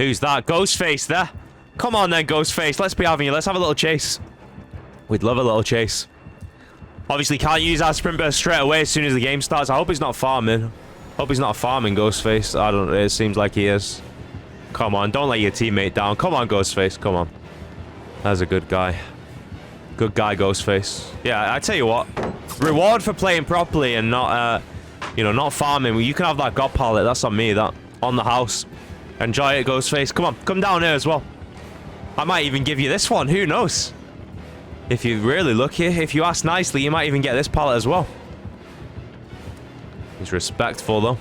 Who's that? Ghostface there. Come on then, Ghostface. Let's be having you. Let's have a little chase. We'd love a little chase. Obviously, can't use our sprint burst straight away as soon as the game starts. I hope he's not farming. Hope he's not farming, Ghostface. I don't know. It seems like he is. Come on. Don't let your teammate down. Come on, Ghostface. Come on. That's a good guy. Good guy, Ghostface. Yeah, I tell you what. Reward for playing properly and not, you know, not farming. You can have that god pallet. That's on me. That on the house. Enjoy it, Ghostface. Come on. Come down here as well. I might even give you this one. Who knows? If you're really lucky, if you ask nicely, you might even get this pallet as well. He's respectful, though.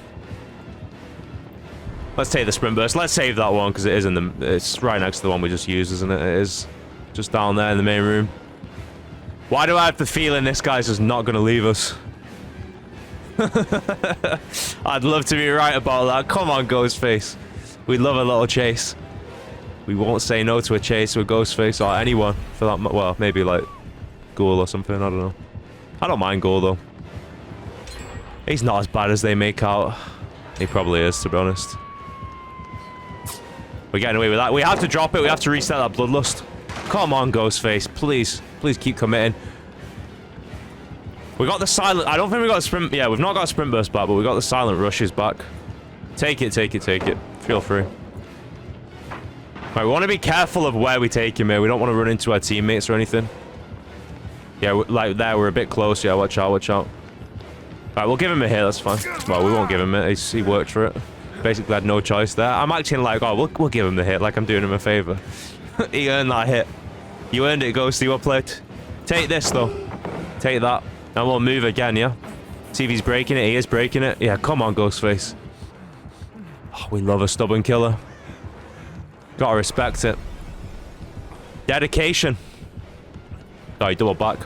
Let's take the sprint burst. Let's save that one, because it is in the... It's right next to the one we just used, isn't it? It is. Just down there in the main room. Why do I have the feeling this guy's just not going to leave us? I'd love to be right about that. Come on, Ghostface. We'd love a little chase. We won't say no to a chase with Ghostface or anyone for that. Well, maybe like Ghoul or something. I don't know. I don't mind Ghoul though. He's not as bad as they make out. He probably is, to be honest. We're getting away with that. We have to drop it. We have to reset that Bloodlust. Come on, Ghostface. Please. Please keep committing. We got the silent... I don't think we got a sprint... Yeah, we've not got a sprint burst back, but we got the silent rushes back. Take it, take it, take it. Feel free. Right, we want to be careful of where we take him here. We don't want to run into our teammates or anything. Yeah, like there, we're a bit close. Yeah, watch out, watch out. Right, we'll give him a hit. That's fine. Well, we won't give him it. He worked for it. Basically had no choice there. I'm acting like, oh, we'll give him the hit, like I'm doing him a favor. He earned that hit. You earned it, Ghosty. Well played. Take this, though. Take that. And we'll move again, yeah? See if he's breaking it. He is breaking it. Yeah, come on, Ghostface. Oh, we love a stubborn killer. Gotta respect it. Dedication. Sorry, double back.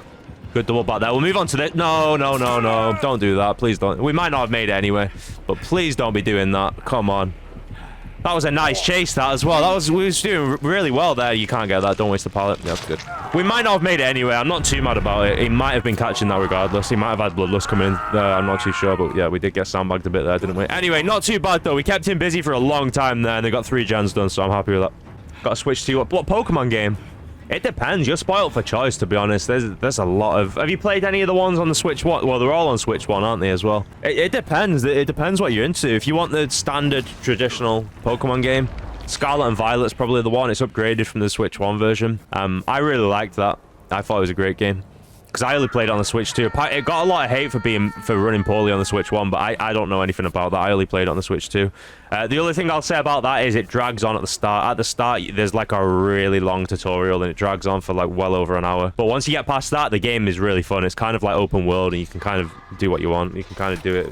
Good double back there. We'll move on to this. No, no, no, no. Don't do that. Please don't. We might not have made it anyway. But please don't be doing that. Come on. That was a nice chase, that as well. That was... We was doing really well there. You can't get that. Don't waste the pallet. Yeah, that's good. We might not have made it anyway. I'm not too mad about it. He might have been catching that regardless. He might have had Bloodlust coming in there. I'm not too sure. But yeah, we did get sandbagged a bit there, didn't we? Anyway, not too bad though. We kept him busy for a long time there. And they got 3 gens done. So I'm happy with that. Got to switch to what Pokemon game? It depends. You're spoiled for choice, to be honest. There's a lot of... Have you played any of the ones on the Switch 1? Well, they're all on Switch 1, aren't they, as well? It depends. It depends what you're into. If you want the standard, traditional Pokemon game, Scarlet and Violet's probably the one. It's upgraded from the Switch 1 version. I really liked that. I thought it was a great game. Because I only played it on the Switch 2. It got a lot of hate for running poorly on the Switch 1, but I don't know anything about that. I only played it on the Switch 2. The only thing I'll say about that is it drags on at the start. At the start, there's like a really long tutorial, and it drags on for like well over an hour. But once you get past that, the game is really fun. It's kind of like open world, and you can kind of do what you want. You can kind of do it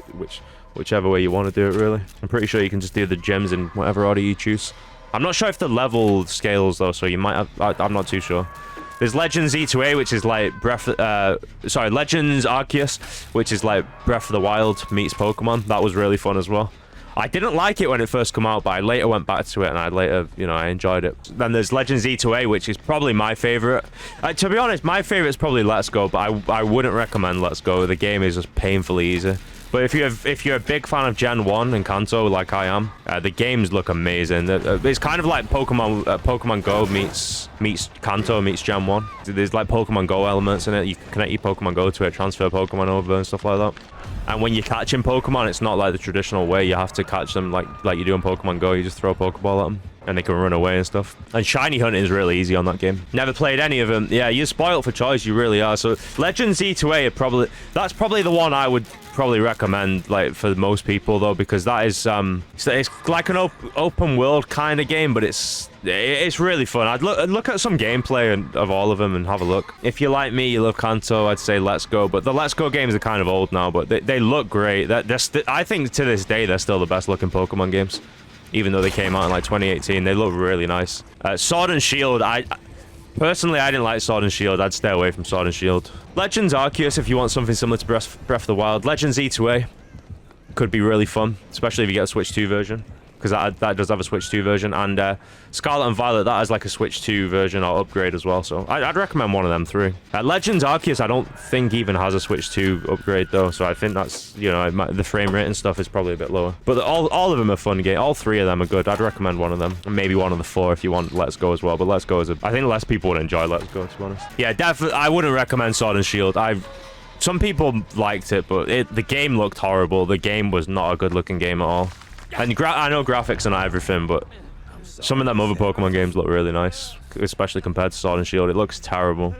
whichever way you want to do it, really. I'm pretty sure you can just do the gems in whatever order you choose. I'm not sure if the level scales, though, so you might have... I'm not too sure. There's Legends E2A, which is like Legends Arceus, which is like Breath of the Wild meets Pokemon. That was really fun as well. I didn't like it when it first came out, but I later went back to it, and I enjoyed it. Then there's Legends E2A, which is probably my favorite. To be honest, my favorite is probably Let's Go, but I wouldn't recommend Let's Go. The game is just painfully easy. But if you're a big fan of Gen 1 and Kanto, like I am, the games look amazing. It's kind of like Pokemon Go meets Kanto meets Gen 1. There's like Pokemon Go elements in it. You can connect your Pokemon Go to it, transfer Pokemon over and stuff like that. And when you're catching Pokemon, it's not like the traditional way. You have to catch them like you do in Pokemon Go. You just throw a Pokeball at them, and they can run away and stuff. And shiny hunting is really easy on that game. Never played any of them. Yeah, you're spoiled for choice. You really are. So Legends E2A that's probably the one I would probably recommend, like, for most people, though, because that is it's like an open world kind of game, but it's really fun. I'd look at some gameplay of all of them and have a look. If you're like me, you love Kanto, I'd say Let's Go, but the Let's Go games are kind of old now, but they look great. I think to this day they're still the best looking Pokemon games, even though they came out in like 2018. They look really nice. Sword and Shield, personally, I didn't like Sword and Shield. I'd stay away from Sword and Shield. Legends Arceus, if you want something similar to Breath of the Wild. Legends E2A could be really fun, especially if you get a Switch 2 version. because that does have a Switch 2 version, and Scarlet and Violet, that has like a Switch 2 version or upgrade as well, so I'd recommend one of them three. Legends Arceus, I don't think even has a Switch 2 upgrade though, so I think that's, you know, the frame rate and stuff is probably a bit lower. But all of them are fun games. All three of them are good. I'd recommend one of them, and maybe one of the four if you want Let's Go as well, but Let's Go is I think less people would enjoy Let's Go, to be honest. Yeah, definitely, I wouldn't recommend Sword and Shield. Some people liked it, but the game looked horrible. The game was not a good-looking game at all. And I know graphics are not everything, but some of them other Pokemon games look really nice, especially compared to Sword and Shield. It looks terrible.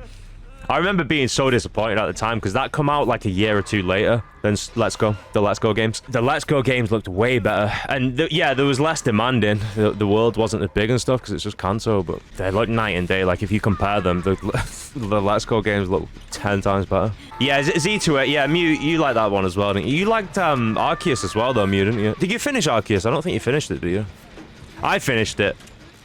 I remember being so disappointed at the time because that come out like a year or two later than Let's Go, the Let's Go games. The Let's Go games looked way better, and yeah, there was less demanding. The world wasn't as big and stuff because it's just Kanto, but they look night and day. Like if you compare them, the Let's Go games look 10 times better. Yeah, Z2A. Yeah, Mew, you like that one as well, didn't you? You liked Arceus as well, though, Mew, didn't you? Did you finish Arceus? I don't think you finished it, did you? I finished it.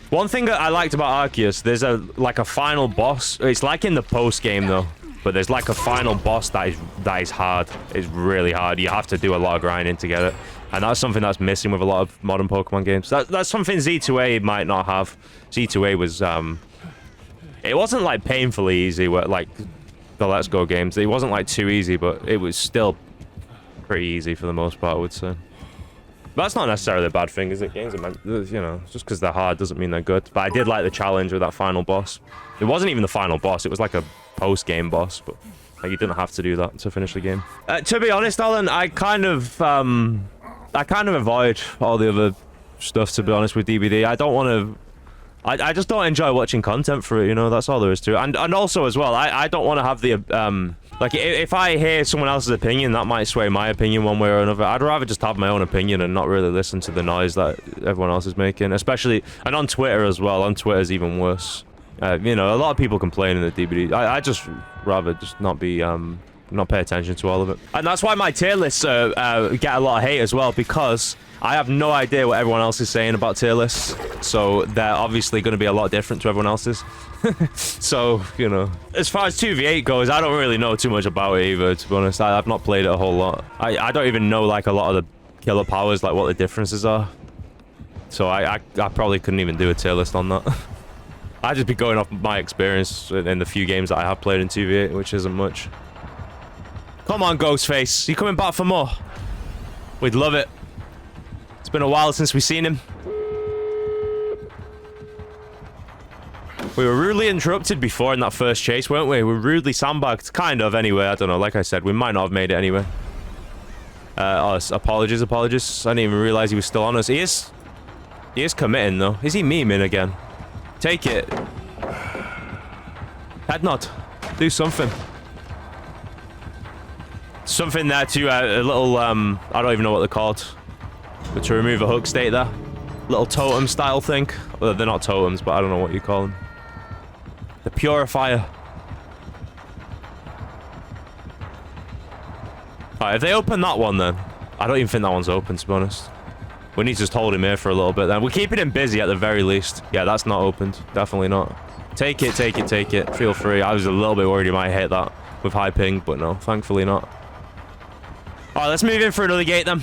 One thing that I liked about Arceus, there's like a final boss. It's like in the post game though, but there's like a final boss that is hard. It's really hard. You have to do a lot of grinding to get it, and that's something that's missing with a lot of modern Pokemon games. That's something Z2A might not have. Z2A was it wasn't like painfully easy, like the Let's Go games. It wasn't like too easy, but it was still pretty easy for the most part, I would say. But that's not necessarily a bad thing, is it? Games are meant, you know, just because they're hard doesn't mean they're good. But I did like the challenge with that final boss. It wasn't even the final boss. It was like a post-game boss, but like you didn't have to do that to finish the game. To be honest, Alan, I kind of avoid all the other stuff, to be honest, with DBD. I don't want to... I just don't enjoy watching content for it, you know? That's all there is to it. And also, as well, I don't want to have the... like, if I hear someone else's opinion, that might sway my opinion one way or another. I'd rather just have my own opinion and not really listen to the noise that everyone else is making. Especially... And on Twitter as well. On Twitter is even worse. You know, a lot of people complain in the DBD. I just rather just not be... not pay attention to all of it. And that's why my tier lists get a lot of hate as well, because I have no idea what everyone else is saying about tier lists. So they're obviously going to be a lot different to everyone else's. So, you know. As far as 2v8 goes, I don't really know too much about it either, to be honest. I've not played it a whole lot. I don't even know, like, a lot of the killer powers, like, what the differences are. So I probably couldn't even do a tier list on that. I'd just be going off my experience in the few games that I have played in 2v8, which isn't much. Come on, Ghostface. You coming back for more? We'd love it. It's been a while since we've seen him. We were rudely interrupted before in that first chase, weren't we? We were rudely sandbagged. Kind of, anyway. I don't know. Like I said, we might not have made it anyway. Oh, apologies. I didn't even realize he was still on us. He is committing, though. Is he memeing again? Take it. Head nod. Do something. Something there to a little I don't even know what they're called, but to remove a hook state there, little totem style thing. Well, they're not totems, but I don't know what you call them. The purifier. Alright, if they open that one, then I don't even think that one's open, to be honest. We need to just hold him here for a little bit then. We're keeping him busy at the very least. Yeah, that's not opened. Definitely not. Take it. Feel free. I was a little bit worried he might hit that with high ping, but no, thankfully not. Alright, let's move in for another gate then.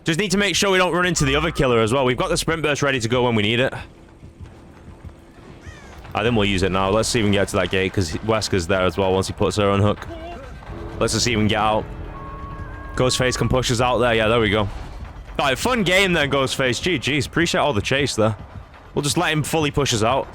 Just need to make sure we don't run into the other killer as well. We've got the sprint burst ready to go when we need it. I think we'll use it now. Let's see if we can get to that gate, because Wesker's there as well once he puts her on hook. Let's just see if we can get out. Ghostface can push us out there. Yeah, there we go. Alright, fun game then, Ghostface. GG's. Appreciate all the chase there. We'll just let him fully push us out.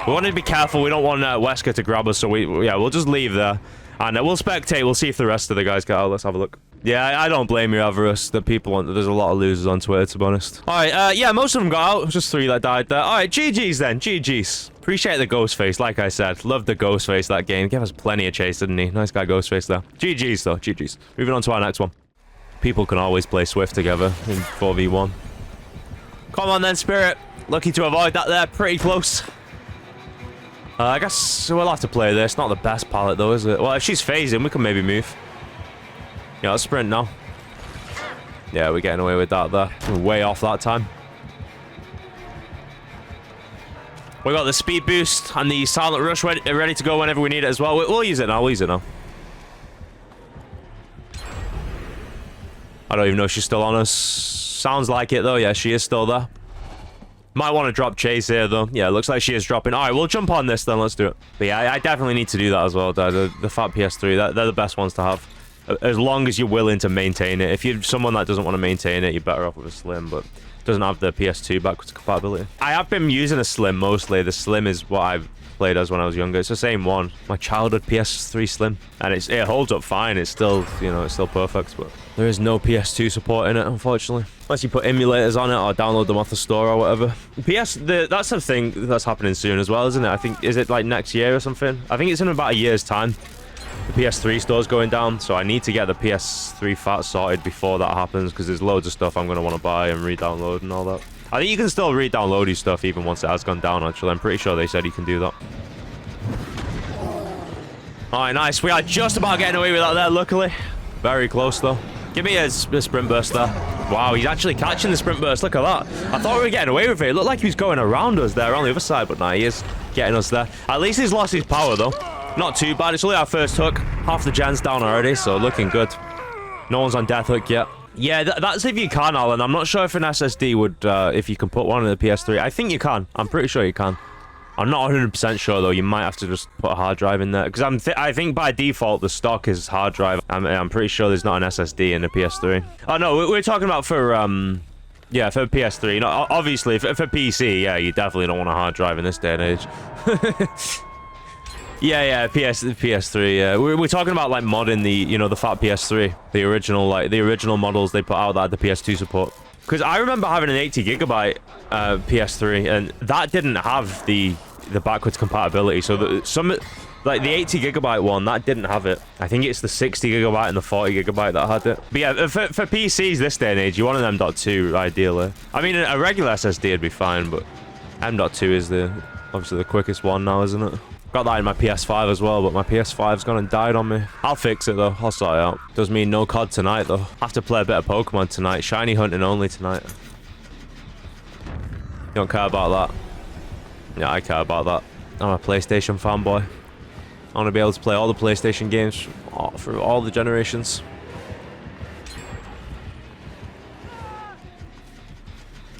We want to be careful. We don't want Wesker to grab us, so we'll just leave there. And we'll spectate. We'll see if the rest of the guys get out. Let's have a look. Yeah, I don't blame you, Avarice. The people there's a lot of losers on Twitter, to be honest. Alright, yeah, most of them got out. Just 3 that died there. Alright, GG's then. GG's. Appreciate the Ghostface, like I said. Loved the Ghostface that game. Gave us plenty of chase, didn't he? Nice guy, Ghostface there. GG's, though. GG's. Moving on to our next one. People can always play Swift together in 4v1. Come on then, Spirit. Lucky to avoid that there. Pretty close. I guess we'll have to play this. Not the best palette, though, is it? Well, if she's phasing, we can maybe move. Yeah, let's sprint now. Yeah, we're getting away with that there. We're way off that time. We got the speed boost and the silent rush ready to go whenever we need it as well. We'll use it now. We'll use it now. I don't even know if she's still on us. Sounds like it, though. Yeah, she is still there. Might want to drop Chase here, though. Yeah, looks like she is dropping. All right, we'll jump on this, then. Let's do it. But yeah, I definitely need to do that as well. The fat PS3, they're the best ones to have. As long as you're willing to maintain it. If you're someone that doesn't want to maintain it, you're better off with a Slim, but doesn't have the PS2 backwards compatibility. I have been using a Slim mostly. The Slim is what I've played as when I was younger. It's the same one. My childhood PS3 Slim. And it holds up fine. It's still, you know, it's still perfect, but there is no PS2 support in it, unfortunately. Unless you put emulators on it or download them off the store or whatever. That's the thing that's happening soon as well, isn't it? I think, is it like next year or something? I think it's in about a year's time. The PS3 store's going down, so I need to get the PS3 fat sorted before that happens, because there's loads of stuff I'm going to want to buy and re-download and all that. I think you can still re-download your stuff even once it has gone down, actually. I'm pretty sure they said you can do that. Alright, nice. We are just about getting away with that there, luckily. Very close, though. Give me a sprint burst there. Wow, he's actually catching the sprint burst. Look at that. I thought we were getting away with it. It looked like he was going around us there on the other side, but no, he is getting us there. At least he's lost his power, though. Not too bad. It's only our first hook. Half the gen's down already, so looking good. No one's on death hook yet. Yeah, that's if you can, Alan. I'm not sure if an SSD would, if you can put one in the PS3. I think you can. I'm pretty sure you can. I'm not 100% sure, though. You might have to just put a hard drive in there. Because I think by default, the stock is hard drive. I'm pretty sure there's not an SSD in the PS3. Oh, no, we're talking about for, yeah, for PS3. No, obviously, for PC, yeah, you definitely don't want a hard drive in this day and age. Yeah, PS3. Yeah, we're talking about like modding the, you know, the fat PS3, the original models they put out that had the PS2 support. Because I remember having an 80GB PS3, and that didn't have the backwards compatibility. So like the 80GB one, that didn't have it. I think it's the 60GB and the 40GB that had it. But yeah, for PCs this day and age, you want an M.2 ideally. I mean, a regular SSD would be fine, but M.2 is obviously the quickest one now, isn't it? Got that in my PS5 as well, but my PS5's gone and died on me. I'll fix it though. I'll sort it out. Does mean no COD tonight though. Have to play a bit of Pokemon tonight. Shiny hunting only tonight. You don't care about that? Yeah, I care about that. I'm a PlayStation fanboy. I want to be able to play all the PlayStation games through all the generations.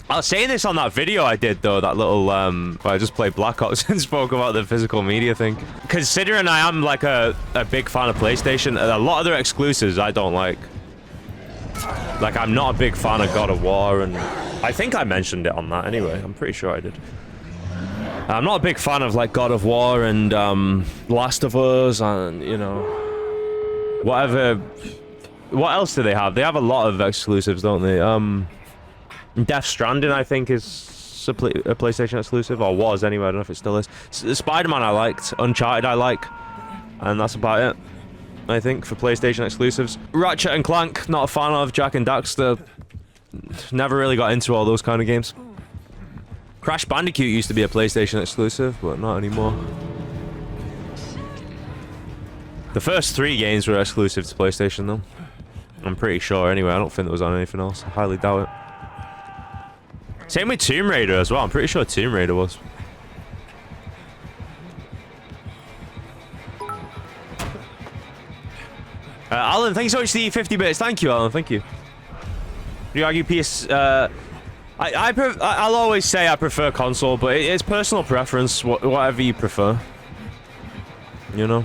I was saying this on that video I did, though, that little, where I just played Black Ops and spoke about the physical media thing. Considering I am, like, a big fan of PlayStation, a lot of their exclusives I don't like. Like, I'm not a big fan of God of War, and I think I mentioned it on that anyway. I'm pretty sure I did. I'm not a big fan of, like, God of War and, Last of Us and, you know, whatever. What else do they have? They have a lot of exclusives, don't they? Death Stranding, I think, is a PlayStation exclusive, or was anyway. I don't know if it still is. Spider-Man I liked, Uncharted I like, and that's about it, I think, for PlayStation exclusives. Ratchet and Clank, not a fan of. Jak and Daxter, never really got into all those kind of games. Crash Bandicoot used to be a PlayStation exclusive, but not anymore. The first 3 games were exclusive to PlayStation, though. I'm pretty sure, anyway. I don't think there was on anything else. I highly doubt it. Same with Tomb Raider as well. I'm pretty sure Tomb Raider was. Alan, thanks so much for the 50 bits. Thank you, Alan. Thank you. Do you argue PS... I'll always say I prefer console, but it's personal preference. Whatever you prefer. You know?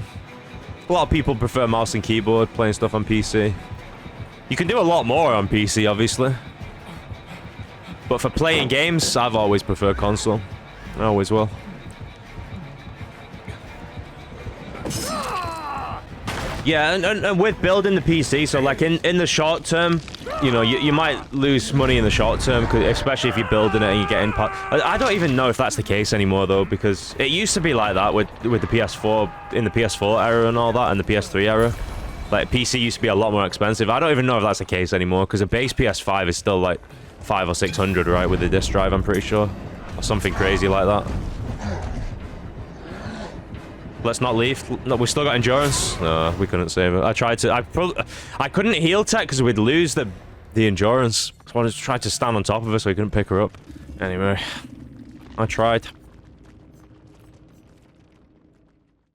A lot of people prefer mouse and keyboard, playing stuff on PC. You can do a lot more on PC, obviously. But for playing games, I've always preferred console. I always will. Yeah, and with building the PC, so like in the short term, you know, you might lose money in the short term, especially if you're building it and you're getting... I don't even know if that's the case anymore, though, because it used to be like that with the PS4, in the PS4 era and all that, and the PS3 era. Like, PC used to be a lot more expensive. I don't even know if that's the case anymore, because a base PS5 is still like 500 or 600, right, with the disc drive, I'm pretty sure, or something crazy like that. Let's not leave. No, we still got endurance. No, we couldn't save it. I tried to. I couldn't heal tech because we'd lose the endurance. So I wanted to try to stand on top of her so he couldn't pick her up. Anyway, I tried.